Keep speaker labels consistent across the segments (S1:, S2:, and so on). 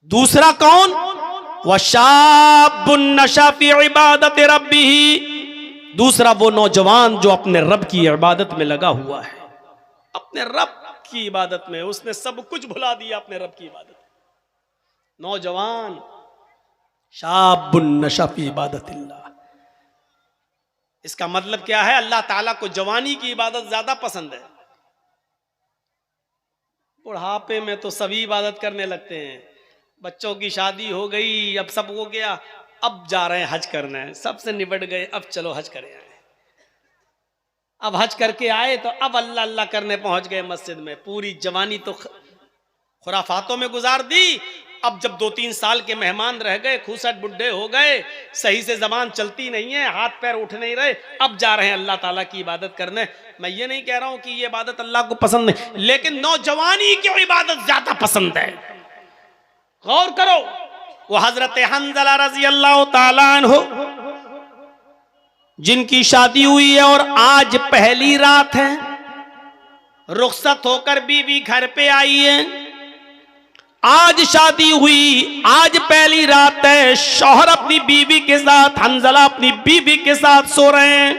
S1: दूसरा कौन? वशाबुन नशा फी इबादत रब्बिही, दूसरा वो नौजवान जो अपने रब की इबादत में लगा हुआ है, अपने रब की इबादत में, उसने सब कुछ भुला दिया अपने रब की इबादत। नौजवान शाबुन नशा फी इबादतिल्लाह, इसका मतलब क्या है? अल्लाह ताला को जवानी की इबादत ज्यादा पसंद है। बुढ़ापे में तो सभी इबादत करने लगते हैं, बच्चों की शादी हो गई, अब सब हो गया, अब जा रहे हैं हज करने, सबसे निबट गए, अब चलो हज करें आए। अब हज करके आए तो अब अल्लाह अल्लाह करने पहुंच गए मस्जिद में। पूरी जवानी तो खुराफातों में गुजार दी। अब जब 2-3 साल के मेहमान रह गए, खूसट बुढ़े हो गए, सही से जबान चलती नहीं है, हाथ पैर उठ नहीं रहे, अब जा रहे हैं अल्लाह ताला की इबादत करने। मैं ये नहीं कह रहा हूं कि ये इबादत अल्लाह को पसंद नहीं, लेकिन नौजवानी की इबादत ज्यादा पसंद है। गौर करो, वो हजरत हंजला रजी अल्लाह ताला अन्हु जिनकी शादी हुई है और आज पहली रात है, रुखसत होकर बीवी घर पे आई है, आज शादी हुई, आज पहली रात है, शौहर अपनी बीवी के साथ, हंजला अपनी बीवी के साथ सो रहे हैं।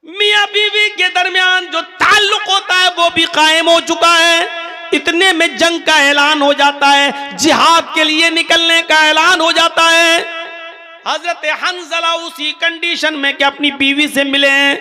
S1: मियां बीवी के दरमियान जो ताल्लुक होता है वो भी कायम हो चुका है। इतने में जंग का ऐलान हो जाता है, जिहाद के लिए निकलने का ऐलान हो जाता है। हजरत हंजला उसी कंडीशन में कि अपनी बीवी से मिले हैं,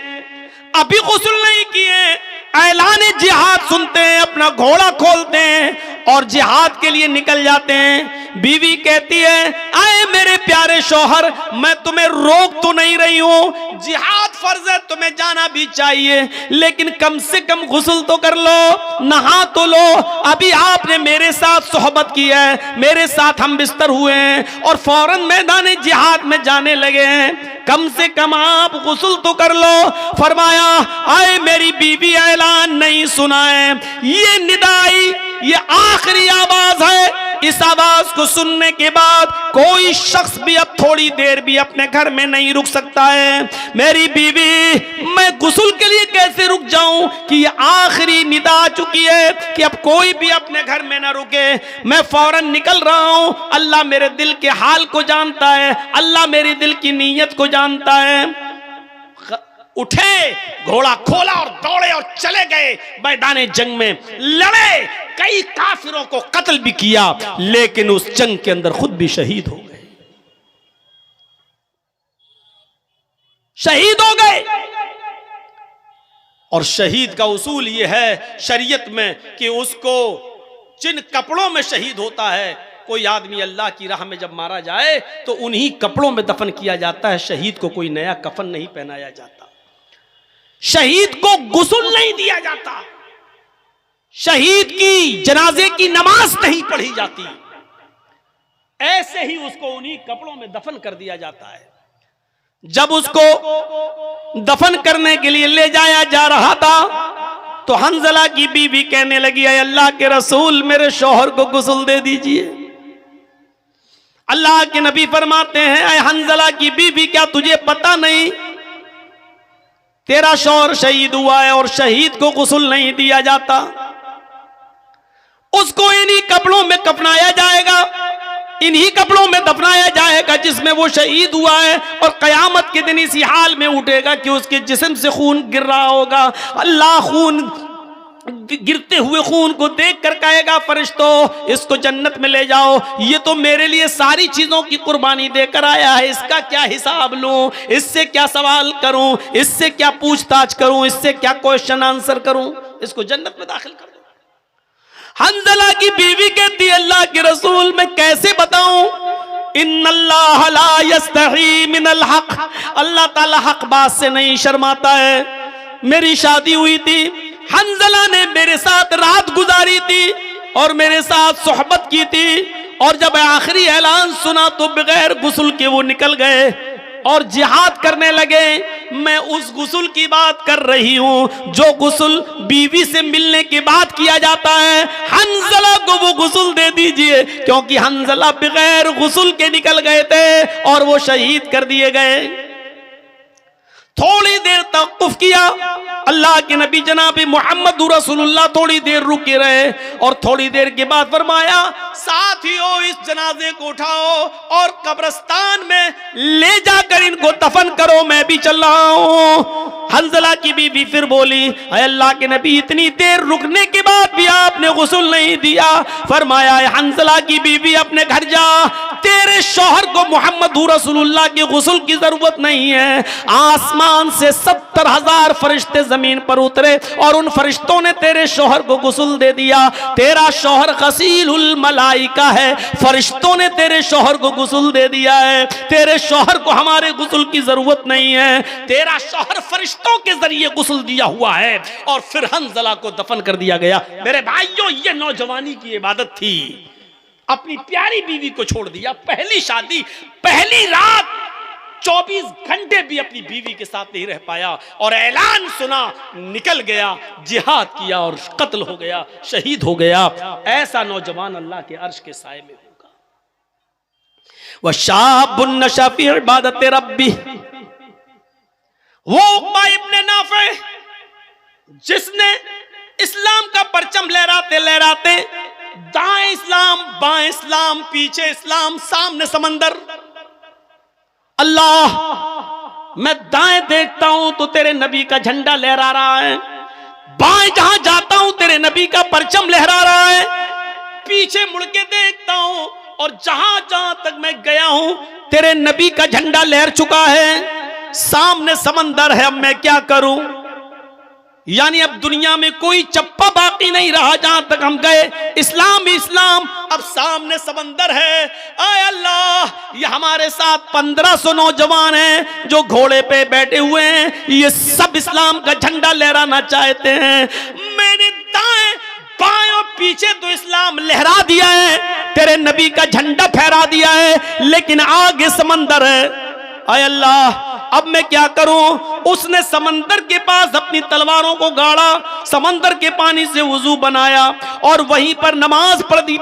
S1: अभी गुस्ल नहीं किए, ऐलान जिहाद सुनते हैं, अपना घोड़ा खोलते हैं और जिहाद के लिए निकल जाते हैं। बीवी कहती है, आए मेरे प्यारे शौहर, मैं तुम्हें रोक तो नहीं रही हूं, जिहाद फर्ज है, तुम्हें जाना भी चाहिए, लेकिन कम से कम गुस्ल तो कर लो, नहा तो लो। अभी आपने मेरे साथ सोहबत की है, मेरे साथ हम बिस्तर हुए हैं और फौरन मैदान जिहाद में जाने लगे हैं, कम से कम आप गुस्ल तो कर लो। फरमाया, आए मेरी बीवी, ऐलान नहीं सुना है, ये निदाई, ये आखिरी आवाज है। इस आवाज को सुनने के बाद कोई शख्स भी अब थोड़ी देर भी अपने घर में नहीं रुक सकता है। मेरी बीवी, मैं गुस्ल के लिए कैसे रुक जाऊं कि ये आखिरी निदा आ चुकी है कि अब कोई भी अपने घर में ना रुके, मैं फौरन निकल रहा हूं। अल्लाह मेरे दिल के हाल को जानता है, अल्लाह मेरी दिल की नीयत को जानता है। उठे, घोड़ा खोला और दौड़े और चले गए मैदान जंग में, लड़े, कई काफिरों को कत्ल भी किया, लेकिन उस जंग के अंदर खुद भी शहीद हो गए, शहीद हो गए। और शहीद का उसूल यह है शरीयत में कि उसको जिन कपड़ों में शहीद होता है, कोई आदमी अल्लाह की राह में जब मारा जाए तो उन्हीं कपड़ों में दफन किया जाता है, शहीद को कोई नया कफन नहीं पहनाया जाता, शहीद को गुस्ल नहीं दिया जाता, शहीद की जनाजे की नमाज नहीं पढ़ी जाती, ऐसे ही उसको उन्हीं कपड़ों में दफन कर दिया जाता है। जब उसको दफन करने के लिए ले जाया जा रहा था तो हंजला की बीवी कहने लगी, अल्लाह के रसूल, मेरे शौहर को गुस्ल दे दीजिए। अल्लाह के नबी फरमाते हैं, अय हंजला की बीवी, क्या तुझे पता नहीं तेरा शौहर शहीद हुआ है और शहीद को गुस्ल नहीं दिया जाता, उसको इन्हीं कपड़ों में कफनाया जाएगा, इन्हीं कपड़ों में दफनाया जाएगा जिसमें वो शहीद हुआ है, और कयामत के दिन इसी हाल में उठेगा कि उसके जिस्म से खून गिर रहा होगा। अल्लाह खून, गिरते हुए खून को देख कर कहेगा, फरिश्तों इसको जन्नत में ले जाओ, ये तो मेरे लिए सारी चीजों की कुर्बानी देकर आया है, इसका क्या हिसाब लूं, इससे क्या सवाल करूं, इससे क्या पूछताछ करूं, इससे क्या क्वेश्चन आंसर करूं, इसको जन्नत में दाखिल कर दो। हंजला की बीवी कहती, अल्लाह के रसूल, मैं कैसे बताऊं, इन्नल्लाह ला यस्तही मिनल हक, अल्लाह ताला हक बात से नहीं शर्माता है। मेरी शादी हुई थी, हंजला ने मेरे साथ रात गुजारी थी और मेरे साथ सोहबत की थी, और जब आखिरी ऐलान सुना तो बगैर गुस्ल के वो निकल गए और जिहाद करने लगे। मैं उस गुस्ल की बात कर रही हूं जो गुस्ल बीवी से मिलने के बाद किया जाता है। हंजला को वो गुस्ल दे दीजिए, क्योंकि हंजला बगैर गुस्ल के निकल गए थे और वो शहीद कर दिए गए। थोड़ी देर तवक्कुफ किया। अल्लाह के नबी जनाब मोहम्मद रसूलुल्लाह थोड़ी देर रुके रहे और थोड़ी देर के बाद फरमाया, साथियों इस जनाजे को उठाओ और कब्रिस्तान में ले जाकर इनको दफन करो, मैं भी चल रहा हूं। हंजला की बीवी फिर बोली, अल्लाह के नबी इतनी देर रुकने के बाद भी आपने गुस्ल नहीं दिया। फरमाया, हंजला की बीवी अपने घर जा, तेरे शौहर को मोहम्मद रसूलुल्लाह के गुस्ल की जरूरत नहीं है। आसमान से 70,000 फरिश्ते जमीन पर उतरे और उन फरिश्तों ने तेरे शौहर को गुस्ल दे दिया। तेरा शौहर गसीलुल मलाइका है, फरिश्तों ने तेरे शौहर को गुस्ल दे दिया है। तेरे शौहर को हमारे गुस्ल की जरूरत नहीं है, तेरा शौहर फरिश्तों के जरिए गुस्ल दिया हुआ है। और फिर हंजला को दफन कर दिया गया। मेरे भाइयों, ये नौजवानी की इबादत थी। अपनी प्यारी बीवी को छोड़ दिया, पहली शादी, पहली रात, 24 घंटे भी अपनी बीवी के साथ नहीं रह पाया और ऐलान सुना, निकल गया, जिहाद किया और कत्ल हो गया, शहीद हो गया। ऐसा नौजवान अल्लाह के अर्श के साए में होगा। वह शाबुन नशा फी इबादत रब्बी, वो उक़बा इब्ने नाफ़े जिसने इस्लाम का परचम लहराते लहराते, दाएं इस्लाम बाएं इस्लाम, पीछे इस्लाम, सामने समंदर, अल्लाह मैं दाएं देखता हूं तो तेरे नबी का झंडा लहरा रहा है, बाएं जहां जाता हूं तेरे नबी का परचम लहरा रहा है, पीछे मुड़ के देखता हूं और जहां जहां तक मैं गया हूं तेरे नबी का झंडा लहर चुका है, सामने समंदर है, अब मैं क्या करूं। यानी अब दुनिया में कोई चप्पा बाकी नहीं रहा, जहां तक हम गए इस्लाम ही इस्लाम, अब सामने समंदर है। आय अल्लाह, ये हमारे साथ 1500 नौजवान हैं जो घोड़े पे बैठे हुए हैं, ये सब इस्लाम का झंडा लहराना चाहते हैं। मैंने दाएं बाएं और पीछे तो इस्लाम लहरा दिया है, तेरे नबी का झंडा फहरा दिया है, लेकिन आगे समंदर है। आय अल्लाह, अब मैं क्या करूं। उसने समंदर के पास अपनी तलवारों को गाड़ा, समंदर के पानी से वुजू बनाया और वहीं पर नमाज पढ़ दी।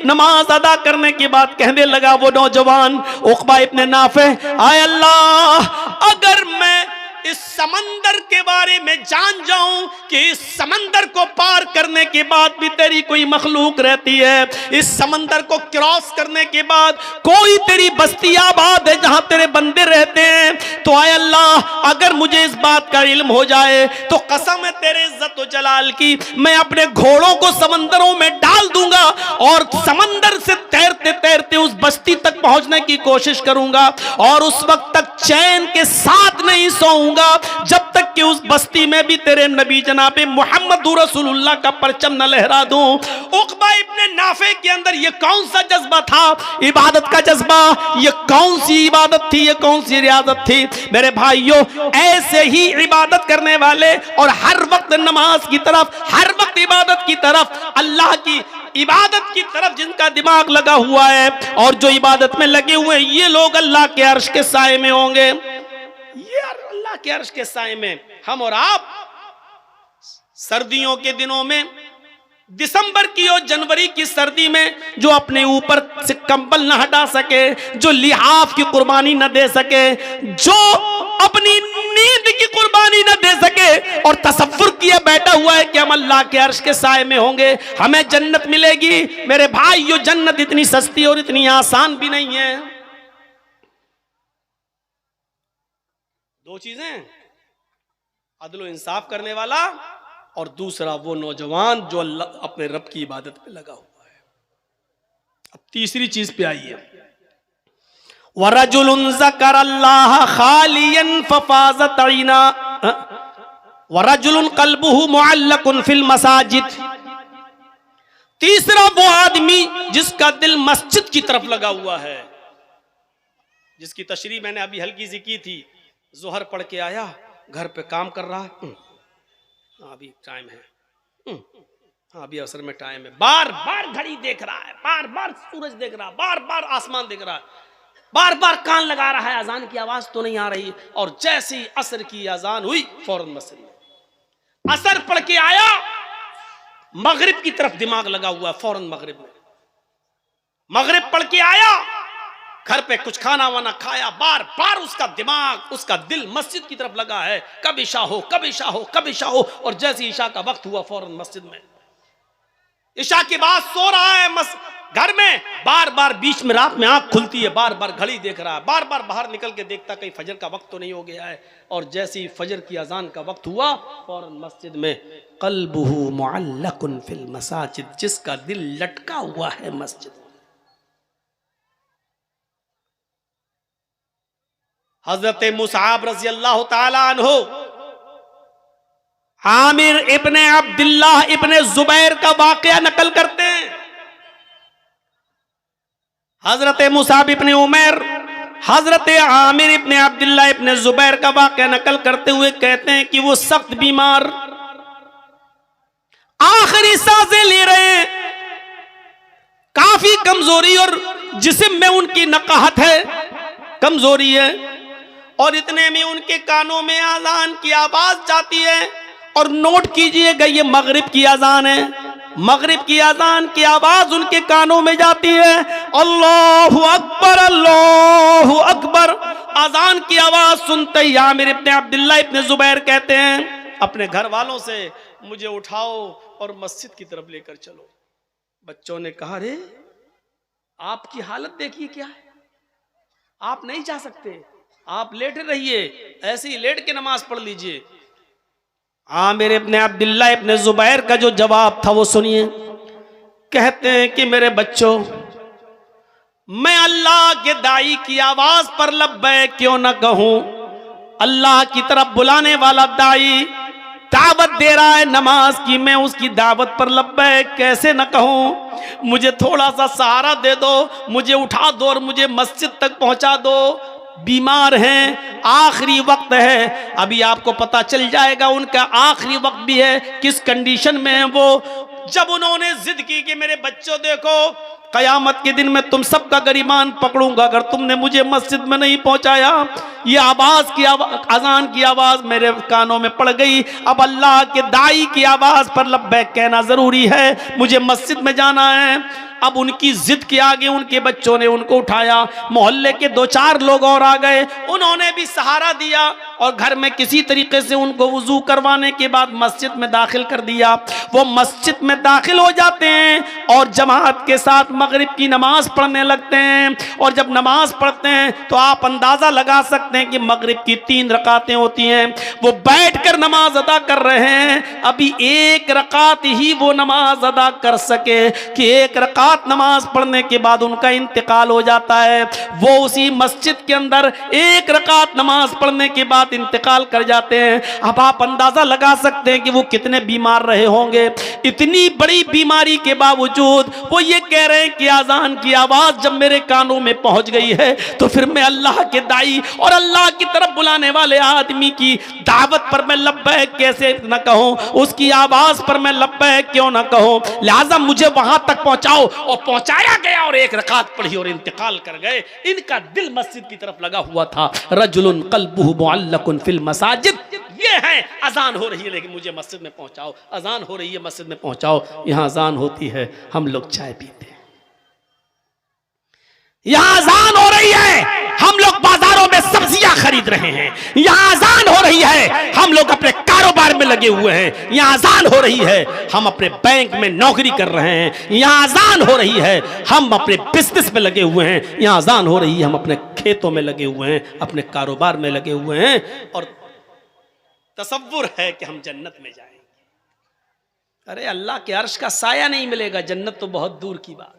S1: नमाज अदा करने के बाद कहने लगा वो नौजवान उक़बा इब्ने नाफ़े, आय अल्लाह, अगर मैं इस समंदर के बारे में जान जाऊं कि इस समंदर को पार करने के बाद भी तेरी कोई मखलूक रहती है, इस समंदर को क्रॉस करने के बाद कोई तेरी बस्ती आबाद है जहां तेरे बंदे रहते हैं, तो आय अल्लाह, अगर मुझे इस बात का इल्म हो जाए तो कसम है तेरे इज्जत व जलाल की, मैं अपने घोड़ों को समंदरों में डाल दूंगा और समंदर से तैरते तैरते उस बस्ती तक पहुंचने की कोशिश करूंगा और उस वक्त तक चैन के साथ नहीं सोऊंगा जब तक कि उस बस्ती में भी तेरे नबी जनाबे मोहम्मद रसूलुल्लाह का परचम न लहरा दूं। उक़बा इब्ने नाफ़े के अंदर ये कौन सा जज्बा था, इबादत का जज्बा, ये कौन सी इबादत थी, ये कौन सी रियाजत थी। मेरे भाइयों, ऐसे ही इबादत करने वाले और हर वक्त नमाज की तरफ, हर वक्त इबादत की तरफ, अल्लाह की इबादत की तरफ जिनका दिमाग लगा हुआ है और जो इबादत में लगे हुए हैं, ये लोग अल्लाह के अर्श के साए में होंगे। ये अल्लाह के अर्श के साए में हम और आप सर्दियों के दिनों में, दिसंबर की और जनवरी की सर्दी में जो अपने ऊपर से कंबल न हटा सके, जो लिहाफ की कुर्बानी न दे सके, जो अपनी नींद की कुर्बानी न दे सके और तसव्वुर किया बैठा हुआ है कि हम अल्लाह के अर्श के साए में होंगे, हमें जन्नत मिलेगी। मेरे भाई, ये जन्नत इतनी सस्ती और इतनी आसान भी नहीं है। दो चीजें, अदल इंसाफ करने वाला और दूसरा वो नौजवान जो अल्लाह अपने रब की इबादत में लगा हुआ है। अब तीसरी चीज पे आइए, वरजुलुन ज़करल्लाह खालियन फफाज़त ऐना वरजुलुन क़ल्बुहु मुअल्लकुन फिल मसाजिद। तीसरा वो आदमी जिसका दिल मस्जिद की तरफ लगा हुआ है, जिसकी तशरीह मैंने अभी हल्की सी की थी। ज़ोहर पढ़ के आया, घर पे काम कर रहा है, अभी टाइम है, अभी असर में टाइम है, बार बार घड़ी देख रहा है, बार बार सूरज देख रहा है, बार बार आसमान देख रहा है, बार बार कान लगा रहा है, अजान की आवाज तो नहीं आ रही। और जैसे ही असर की अजान हुई फौरन मस्जिद में, असर पढ़ के आया, मगरिब की तरफ दिमाग लगा हुआ, फौरन मगरिब में, मगरिब पढ़ के आया, घर पे कुछ खाना वाना खाया, बार बार उसका दिमाग, उसका दिल मस्जिद की तरफ लगा है, कब ईशा हो, कब ईशा हो, कब ईशा हो। और जैसे ईशा का वक्त हुआ फौरन मस्जिद में, ईशा के बाद सो रहा है घर में, बार बार बीच में रात में आंख खुलती है, बार बार घड़ी देख रहा है, बार बार बाहर निकल के देखता कहीं फजर का वक्त तो नहीं हो गया है। और जैसे ही फजर की अजान का वक्त हुआ फौरन मस्जिद में, कल्बुहु मुअल्लकुन फिल मसाजिद, जिसका दिल लटका हुआ है मस्जिद। हजरत मुसअब रज़ी अल्लाह ताला अन्हु आमिर इब्ने अब्दुल्लाह इब्ने जुबैर का वाकया नकल करते हैं। हजरत मुसअब इब्ने उमैर हजरत आमिर इब्ने अब्दुल्लाह इब्ने जुबैर का वाकया नकल करते हुए कहते हैं कि वो सख्त बीमार, आखिरी सांसें ले रहे हैं, काफी कमजोरी और जिस्म में उनकी नकाहत है, कमजोरी है। और इतने में उनके कानों में अजान की आवाज जाती है। और नोट कीजिएगा, ये मगरिब की अजान है, मगरिब की अजान की आवाज उनके कानों में जाती है। अल्लाहु अकबर, अल्लाहु अकबर। अजान की आवाज सुनते ही आमिर इब्ने अब्दुल्लाह इब्ने जुबैर कहते हैं अपने घर वालों से, मुझे उठाओ और मस्जिद की तरफ लेकर चलो। बच्चों ने कहा, रे आपकी हालत देखिए क्या है, आप नहीं जा सकते, आप लेटे रहिए, ऐसे ही लेट के नमाज पढ़ लीजिए। आमिर इब्ने अब्दुल्लाह इब्ने जुबैर का जो जवाब था वो सुनिए। कहते हैं कि मेरे बच्चों, मैं अल्लाह के दाई की आवाज पर लब्बैक क्यों न कहूं। अल्लाह की तरफ बुलाने वाला दाई दावत दे रहा है नमाज की, मैं उसकी दावत पर लब्बैक कैसे न कहूं। मुझे थोड़ा सा सहारा दे दो, मुझे उठा दो और मुझे मस्जिद तक पहुंचा दो। बीमार हैं, आखिरी वक्त है, अभी आपको पता चल जाएगा उनका आखिरी वक्त भी है, किस कंडीशन में है वो। जब उन्होंने जिद की कि मेरे बच्चों देखो, कयामत के दिन में तुम सबका गरिमान पकड़ूंगा अगर तुमने मुझे मस्जिद में नहीं पहुंचाया। ये अजान की आवाज मेरे कानों में पड़ गई। अब अल्लाह के दाई की आवाज पर लब्बैक कहना जरूरी है, मुझे मस्जिद में जाना है। अब उनकी जिद के आगे उनके बच्चों ने उनको उठाया। मोहल्ले के 2-4 लोग और आ गए, उन्होंने भी सहारा दिया और घर में किसी तरीके से उनको वुजू करवाने के बाद मस्जिद में दाखिल कर दिया। वो मस्जिद में दाखिल हो जाते हैं और जमात के साथ मगरिब की नमाज पढ़ने लगते हैं। और जब नमाज पढ़ते हैं तो आप अंदाजा लगा सकते हैं कि मगरिब की 3 रकातें होती हैं। वो बैठकर नमाज अदा कर रहे हैं। अभी 1 रकात ही वो नमाज अदा कर सके कि 1 रकात नमाज पढ़ने के बाद उनका इंतकाल हो जाता है। वो उसी मस्जिद के अंदर 1 रकात नमाज पढ़ने के बाद इंतकाल कर जाते हैं। अब आप अंदाजा लगा सकते हैं कि वो कितने बीमार रहे होंगे। इतनी बड़ी बीमारी के बावजूद वो ये कह रहे हैं कि अजान की आवाज जब मेरे कानों में पहुंच गई है तो फिर मैं अल्लाह के दाई और अल्लाह की तरफ बुलाने वाले आदमी की दावत पर मैं लब्बैक कैसे न कहूं, उसकी आवाज पर मैं लब्बैक क्यों न कहूं। लिहाजा मुझे वहां तक पहुंचाओ। और पहुंचाया गया और 1 रकात पढ़ी और इंतकाल कर गए। इनका दिल मस्जिद की तरफ लगा हुआ था। रजुलुन कल्बुहु मुअल्लकुन फिल मसाजिद। ये है अजान हो रही है लेकिन मुझे मस्जिद में पहुंचाओ, अजान हो रही है मस्जिद में पहुंचाओ। यहां अजान होती है, हम लोग चाय पीते हैं। यहां अजान हो रही है, हम लोग बाजारों में सब्जियां खरीद रहे हैं। यहां अजान हो रही है, हम लोग अपने कारोबार में लगे हुए हैं। यहां अजान हो रही है, हम अपने बैंक में नौकरी कर रहे हैं। यहां अजान हो रही है, हम अपने बिजनेस में लगे हुए हैं। यहां अजान हो रही है, हम अपने खेतों में लगे हुए हैं, अपने कारोबार में लगे हुए हैं। और तसव्वुर है कि हम जन्नत में जाएंगे। अरे अल्लाह के अर्श का साया नहीं मिलेगा, जन्नत तो बहुत दूर की बात।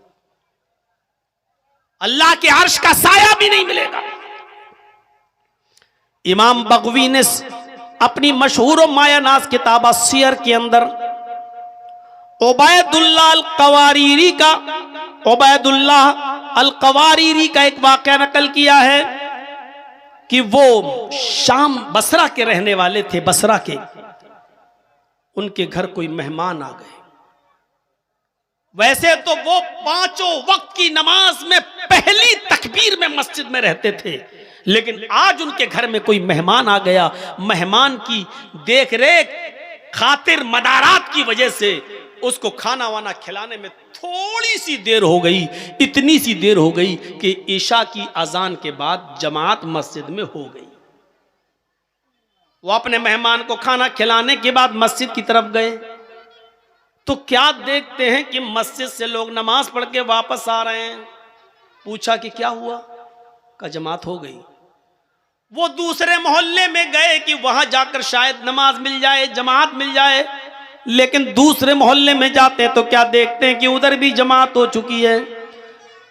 S1: अल्लाह के अर्श का साया भी नहीं मिलेगा। इमाम बगवी ने अपनी मशहूर मायानाज किताब सियर के अंदर उबैदुल्लाह अल कवारीरी का एक वाक़या नकल किया है कि वो शाम बसरा के रहने वाले थे। बसरा के उनके घर कोई मेहमान आ गए। वैसे तो वो 5 वक्त की नमाज में पहली तकबीर में मस्जिद में रहते थे, लेकिन आज उनके घर में कोई मेहमान आ गया। मेहमान की देख रेख खातिर मदारात की वजह से उसको खाना वाना खिलाने में थोड़ी सी देर हो गई, इतनी सी देर हो गई कि ईशा की अजान के बाद जमात मस्जिद में हो गई। वो अपने मेहमान को खाना खिलाने के बाद मस्जिद की तरफ गए तो क्या देखते हैं कि मस्जिद से लोग नमाज पढ़ के वापस आ रहे हैं। पूछा कि क्या हुआ? का जमात हो गई। वो दूसरे मोहल्ले में गए कि वहां जाकर शायद नमाज मिल जाए, जमात मिल जाए, लेकिन दूसरे मोहल्ले में जाते तो क्या देखते हैं कि उधर भी जमात हो चुकी है।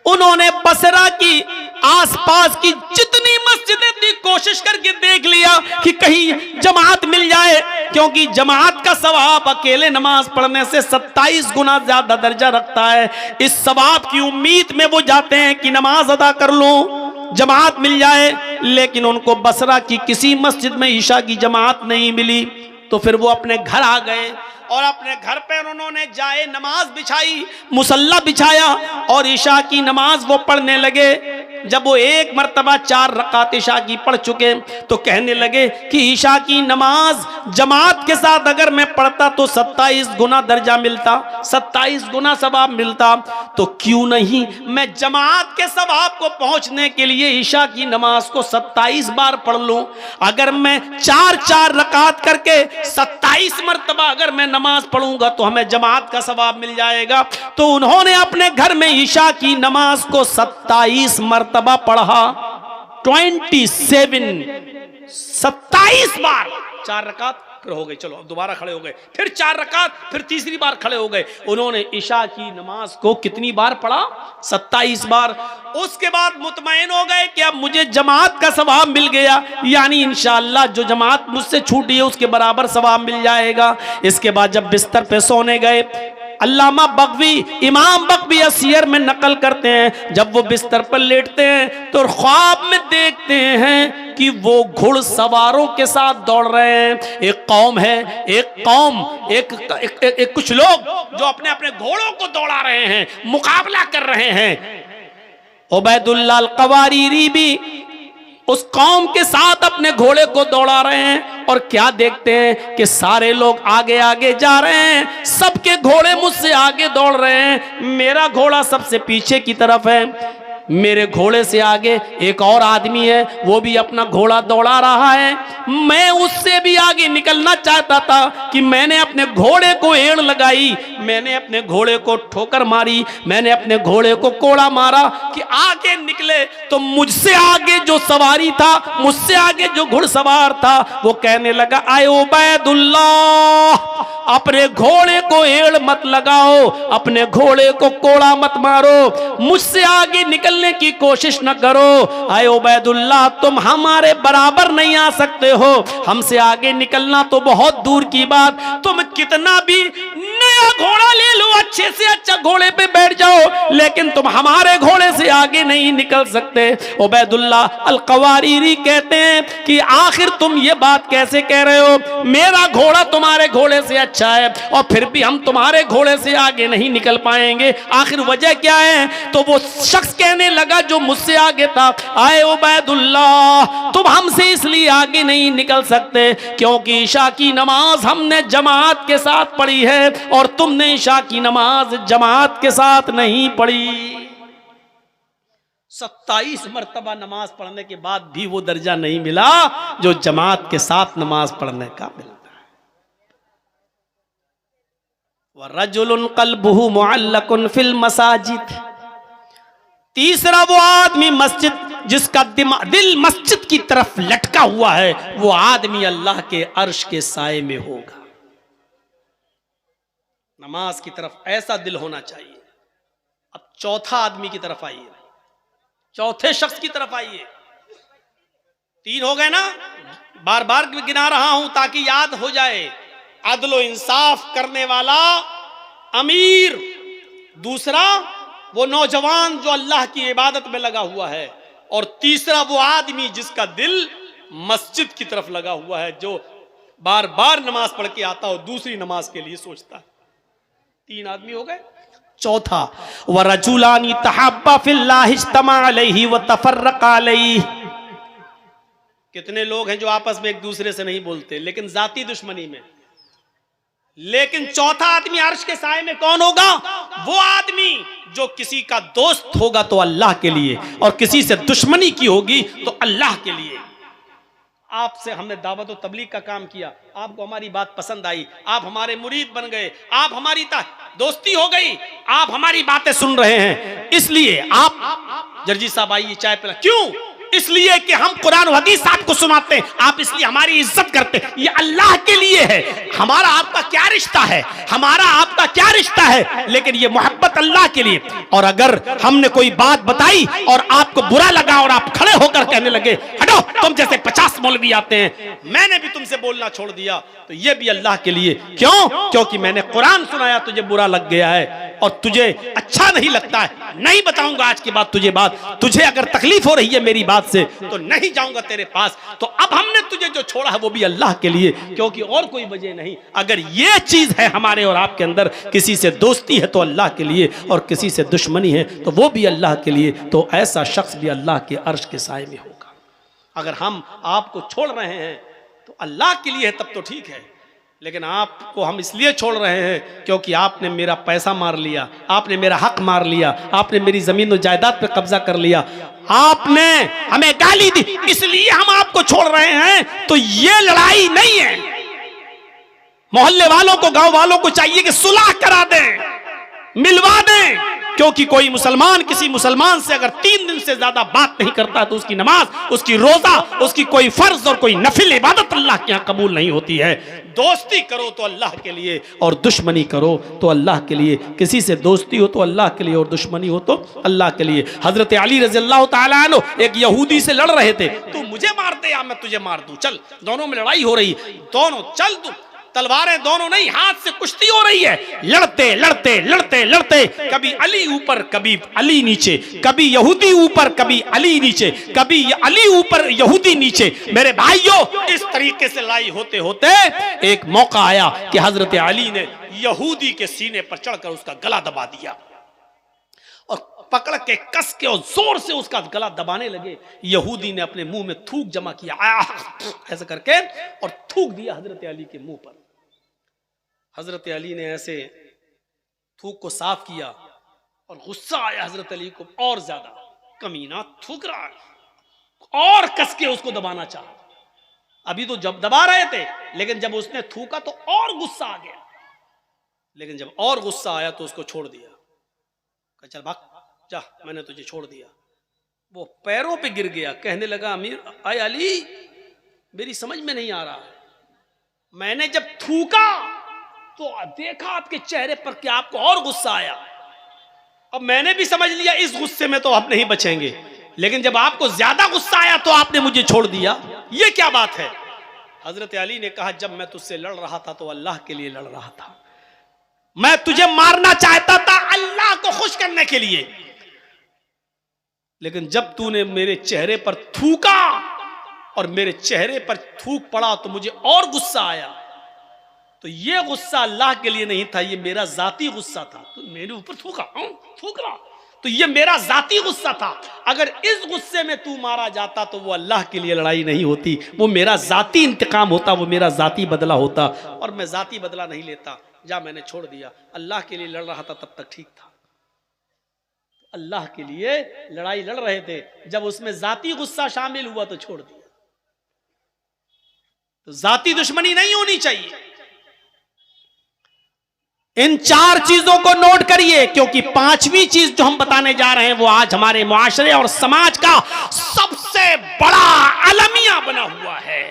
S1: उन्होंने बसरा की आसपास की जितनी मस्जिदें थी कोशिश करके देख लिया कि कहीं जमात मिल जाए, क्योंकि जमात का सवाब अकेले नमाज पढ़ने से 27 गुना ज्यादा दर्जा रखता है। इस सवाब की उम्मीद में वो जाते हैं कि नमाज अदा कर लो, जमात मिल जाए, लेकिन उनको बसरा की किसी मस्जिद में ईशा की जमात नहीं मिली। तो फिर वो अपने घर आ गए और अपने घर पर उन्होंने जाए नमाज बिछाई, मुसल्ला बिछाया और ईशा की नमाज वो पढ़ने लगे। जब वो एक मर्तबा 4 रकात ईशा की पढ़ चुके तो कहने लगे कि ईशा की नमाज जमात के साथ अगर मैं पढ़ता तो 27 गुना दर्जा मिलता, 27 गुना सवाब मिलता, तो क्यों नहीं मैं जमात के सवाब को पहुंचने के लिए ईशा की नमाज को 27 बार पढ़ लूं। अगर मैं 4 रकात करके 27 मर्तबा अगर मैं नमाज पढ़ूंगा तो हमें जमात का सवाब मिल जाएगा। तो उन्होंने अपने घर में ईशा की नमाज को 27 मर्तबा पढ़ा, 27 बार। 4 रकात फिर हो गई, चलो अब दोबारा खड़े हो गए, फिर 4 रकात, फिर तीसरी बार खड़े हो गए। उन्होंने ईशा की नमाज को कितनी बार पढ़ा? 27 बार। उसके बाद मुतमईन हो गए कि अब मुझे जमात का सवाब मिल गया, यानी इंशाअल्लाह जो जमात मुझसे छूटी है उसके बराबर सवाब मिल जाएगा। इसके बाद जब बिस्तर पे सोने गए, अल्लामा बगवी, इमाम बगवी सीयर में नकल करते हैं, जब वो बिस्तर पर लेटते हैं तो ख्वाब में देखते हैं कि वो घुड़सवारों के साथ दौड़ रहे हैं। एक कौम है, एक कुछ लोग जो अपने अपने घोड़ों को दौड़ा रहे हैं, मुकाबला कर रहे हैं। उबैदुल्लाह अल-क़वारीरी भी उस कौम के साथ अपने घोड़े को दौड़ा रहे हैं और क्या देखते हैं कि सारे लोग आगे आगे जा रहे हैं, सबके घोड़े मुझसे आगे दौड़ रहे हैं, मेरा घोड़ा सबसे पीछे की तरफ है। मेरे घोड़े से आगे एक और आदमी है, वो भी अपना घोड़ा दौड़ा रहा है। मैं उससे भी आगे निकलना चाहता था कि मैंने अपने घोड़े को एड़ लगाई, मैंने अपने घोड़े को ठोकर मारी, मैंने अपने घोड़े को कोड़ा मारा कि आगे निकले। तो मुझसे आगे जो सवारी था, मुझसे आगे जो घुड़सवार था, वो कहने लगा, आए उबैदुल्लाह, अपने घोड़े को एड़ मत लगाओ, अपने घोड़े को कोड़ा मत मारो, मुझसे आगे निकलने की कोशिश न करो। आए उबैदुल्लाह, तुम हमारे बराबर नहीं आ सकते हो, हमसे आगे निकलना तो बहुत दूर की बात, तुम कितना भी नया घोड़ा ले लो, अच्छे से अच्छा घोड़े पे बैठ जाओ, लेकिन तुम हमारे घोड़े से आगे नहीं निकल सकते। उबैदुल्लाह अल-क़वारीरी कहते हैं कि आखिर तुम ये बात कैसे कह रहे हो, मेरा घोड़ा तुम्हारे घोड़े से अच्छा है और फिर भी हम तुम्हारे घोड़े से आगे नहीं निकल पाएंगे, आखिर वजह क्या है? तो वो शख्स कहने लगा जो मुझसे आगे था, आए उबैदुल्लाह, तुम हमसे इसलिए आगे नहीं निकल सकते क्योंकि ईशा की नमाज हमने जमात के साथ पढ़ी है और तुमने ईशा की नमाज जमात के साथ नहीं पढ़ी। 27 मर्तबा नमाज पढ़ने के बाद भी वो दर्जा नहीं मिला जो जमात के साथ नमाज पढ़ने का मिलता है। वरजुलुन क़ल्बुहु मुअल्लकुन फिल मसाजिद, तीसरा वो आदमी मस्जिद, जिसका दिल मस्जिद की तरफ लटका हुआ है, वो आदमी अल्लाह के अर्श के साए में होगा। नमाज की तरफ ऐसा दिल होना चाहिए। अब चौथा आदमी की तरफ आइए, चौथे शख्स की तरफ आइए। 3 हो गए ना, बार बार गिना रहा हूं ताकि याद हो जाए। अदलो इंसाफ करने वाला अमीर, दूसरा वो नौजवान जो अल्लाह की इबादत में लगा हुआ है, और तीसरा वो आदमी जिसका दिल मस्जिद की तरफ लगा हुआ है, जो बार बार नमाज पढ़ के आता हो, दूसरी नमाज के लिए सोचता है। 3 आदमी हो गए। चौथा, वरजुलानी तहब्बा फिल्लाहि इज्तमा अलैहि व तफर्रका अलैहि, कितने लोग हैं जो आपस में एक दूसरे से नहीं बोलते लेकिन जाती दुश्मनी में, लेकिन चौथा आदमी अर्श के साए में कौन होगा? वो आदमी जो किसी का दोस्त होगा तो अल्लाह के लिए, और किसी से दुश्मनी की होगी तो अल्लाह के लिए। आपसे हमने दावत और तबलीग का काम किया, आपको हमारी बात पसंद आई, आप हमारे मुरीद बन गए, आप हमारी दोस्ती हो गई, आप हमारी बातें सुन रहे हैं, इसलिए आप जर्जी साहब आइए चाय पिला। क्यों? इसलिए कि हम कुरान और हदीस आपको सुनाते हैं, आप इसलिए हमारी इज्जत करते हैं। ये अल्लाह के लिए है। हमारा आपका क्या रिश्ता है? हमारा आपका क्या रिश्ता है? लेकिन ये मोहब्बत अल्लाह के लिए। और अगर हमने कोई बात बताई और आपको बुरा लगा और आप खड़े होकर कहने लगे हटो, तुम जैसे 50 मौलवी आते हैं, मैंने भी तुमसे बोलना छोड़ दिया, तो ये भी अल्लाह के लिए। क्यों? क्योंकि मैंने कुरान सुनाया, तुझे बुरा लग गया है और तुझे अच्छा नहीं लगता है। नहीं बताऊंगा आज के बाद तुझे बात, तुझे अगर तकलीफ हो रही है मेरी बात से तो नहीं जाऊंगा तेरे पास। तो अब हमने तुझे जो छोड़ा है वो भी अल्लाह के लिए, क्योंकि और कोई वजह नहीं। अगर ये चीज है हमारे और आपके अंदर, किसी से दोस्ती है तो अल्लाह के लिए, और किसी से दुश्मनी है तो वो भी अल्लाह के लिए, तो ऐसा शख्स भी अल्लाह के अर्श के साए में होगा। अगर हम आपको छोड़ रहे हैं तो अल्लाह के लिए है, तब तो ठीक है। लेकिन आपको हम इसलिए छोड़ रहे हैं क्योंकि आपने मेरा पैसा मार लिया, आपने मेरा हक मार लिया, आपने मेरी जमीन और जायदाद पर कब्जा कर लिया, आपने हमें गाली दी, इसलिए हम आपको छोड़ रहे हैं। तो ये लड़ाई नहीं है। मोहल्ले वालों को, गांव वालों को चाहिए कि सुलह करा दें, मिलवा दें। क्योंकि कोई मुसलमान किसी मुसलमान से अगर 3 दिन से ज्यादा बात नहीं करता तो उसकी नमाज, उसकी रोजा, उसकी कोई फर्ज और कोई नफिल इबादत अल्लाह के यहाँ कबूल नहीं होती है। दोस्ती करो तो अल्लाह के लिए और दुश्मनी करो तो अल्लाह के लिए। किसी से दोस्ती हो तो अल्लाह के लिए और दुश्मनी हो तो अल्लाह के लिए। हजरत अली रज़ी अल्लाह तआला अन्हु एक यहूदी से लड़ रहे थे, तू मुझे मार दे या मैं तुझे मार दूं, चल, दोनों में लड़ाई हो रही, दोनों चल, तू तलवारें दोनों नहीं, हाथ से कुश्ती हो रही है। लड़ते लड़ते लड़ते लड़ते कभी अली ऊपर कभी अली नीचे, कभी यहूदी ऊपर कभी अली नीचे, कभी अली ऊपर यहूदी नीचे। मेरे भाइयों, इस तरीके से लड़ाई होते होते एक मौका आया कि हजरत अली ने यहूदी के सीने पर चढ़कर उसका गला दबा दिया और पकड़ के कस के और जोर से उसका गला दबाने लगे। यहूदी ने अपने मुंह में थूक जमा किया, ऐसा करके, और थूक दिया हजरत अली के मुंह पर। हजरत अली ने ऐसे थूक को साफ किया और गुस्सा आया हजरत अली को और ज्यादा, कमीना थूक रहा है, और कस के उसको दबाना चाहा। अभी तो जब दबा रहे थे, लेकिन जब उसने थूका तो और गुस्सा आ गया। लेकिन जब और गुस्सा आया तो उसको छोड़ दिया, कहा चल भाग जा, मैंने तुझे छोड़ दिया। वो पैरों पे गिर गया, कहने लगा अमीर आय अली, मेरी समझ में नहीं आ रहा, मैंने जब थूका तो देखा आपके चेहरे पर कि आपको और गुस्सा आया। अब मैंने भी समझ लिया इस गुस्से में तो आप नहीं बचेंगे, लेकिन जब आपको ज्यादा गुस्सा आया तो आपने मुझे छोड़ दिया, ये क्या बात है? हजरत अली ने कहा जब मैं तुझसे लड़ रहा था तो अल्लाह के लिए लड़ रहा था, मैं तुझे मारना चाहता था अल्लाह को खुश करने के लिए, लेकिन जब तूने मेरे चेहरे पर थूका और मेरे चेहरे पर थूक पड़ा तो मुझे और गुस्सा आया। तो ये गुस्सा अल्लाह के लिए नहीं था, ये मेरा जाती गुस्सा था। तो मेरे ऊपर थूका, थूक रहा, तो ये मेरा जाती गुस्सा था। अगर इस गुस्से में तू मारा जाता तो वो अल्लाह के लिए लड़ाई नहीं होती, वो मेरा जाती इंतकाम होता, वो मेरा जाती बदला होता, और मैं जाती बदला नहीं लेता। जा, मैंने छोड़ दिया। अल्लाह के लिए लड़ रहा था तब तक ठीक था, अल्लाह के लिए लड़ाई लड़ रहे थे, जब उसमें जाती गुस्सा शामिल हुआ तो छोड़ दिया। तो जाती दुश्मनी नहीं होनी चाहिए। इन 4 चीजों को नोट करिए, क्योंकि 5वीं चीज जो हम बताने जा रहे हैं वो आज हमारे मुआशरे और समाज का सबसे बड़ा अलमिया बना हुआ है।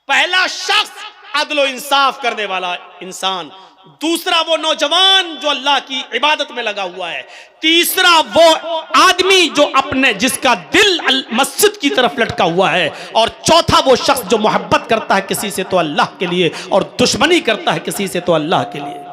S1: पहला शख्स अदल और इंसाफ करने वाला इंसान, दूसरा वो नौजवान जो अल्लाह की इबादत में लगा हुआ है, तीसरा वो आदमी जो जिसका दिल मस्जिद की तरफ लटका हुआ है, और चौथा वो शख्स जो मोहब्बत करता है किसी से तो अल्लाह के लिए और दुश्मनी करता है किसी से तो अल्लाह के लिए।